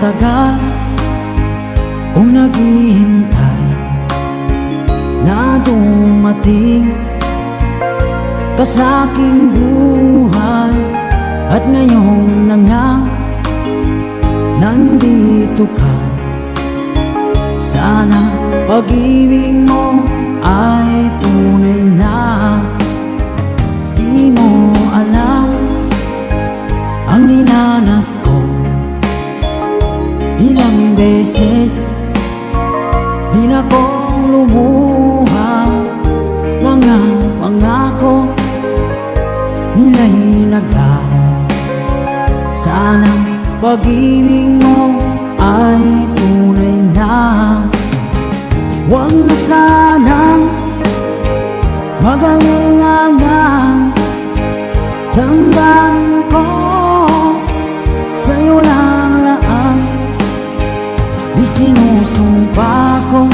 tagal kung naghihintay na dumating ka sa aking buhay, at ngayon na nga nandito ka. Sana pag-ibig mo ay tunay na. Di mo alam ang dinanas ko, ilang beses din akong lumuha. Mga pangako nila'y naglaho. Sana pag-ibig mo ay tunay na. Huwag na sanang mag-alinlangan, damdamin ko sa'yo lang laan. Isinusumpa ko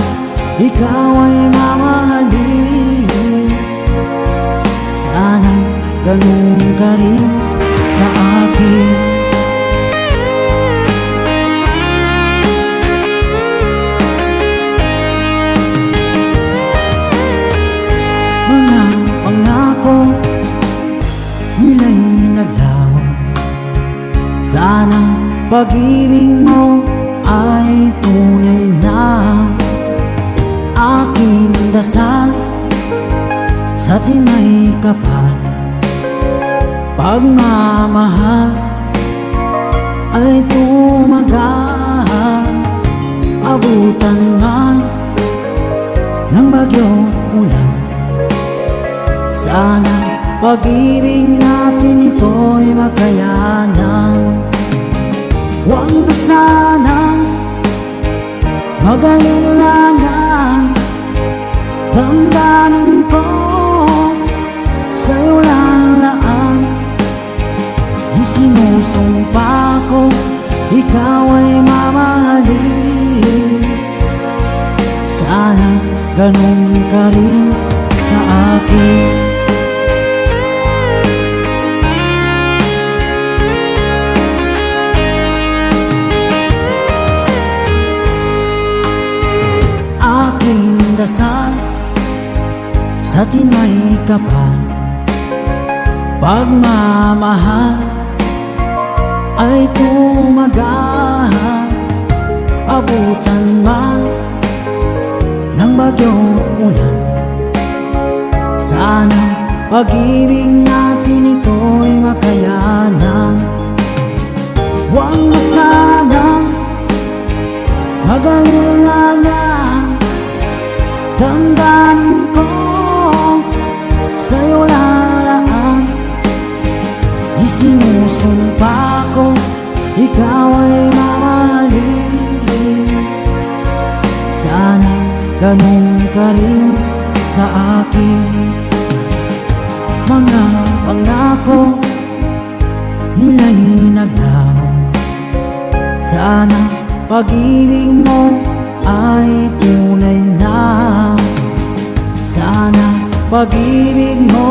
ikaw ay mamahalin. Sana ganun ka rin sa akin. Mga pangako nila'y naglaho. Sana pag-ibig mo ay tunay na. Aking dasal sa tinay kapal, pagmamahal ay tumagal. Abutan man ng bagyong ulan, sana pag-ibig natin ito'y makayanan. Huwag na sanang mag-alinlangan, damdamin ko sa'yo lang laan. Isinusumpa ko ikaw ay mamahalin. Sana ganun ka rin sa akin. Aking dasal sa tinay kapal, pagmamahal ay tumagal. Abutan man ng bagyong ulan, sana pag-ibig natin ito'y makayanan. Huwag na sanang mag-alinlangan, damdamin ko sa'yo lalaan. Isinusumpa ko ikaw ay mamahalin. Sana ganun ka rin sa akin. Mga pangako nila'y naglaho. Sana pag-ibig mo ay tunay na. Sana pag-ibig mo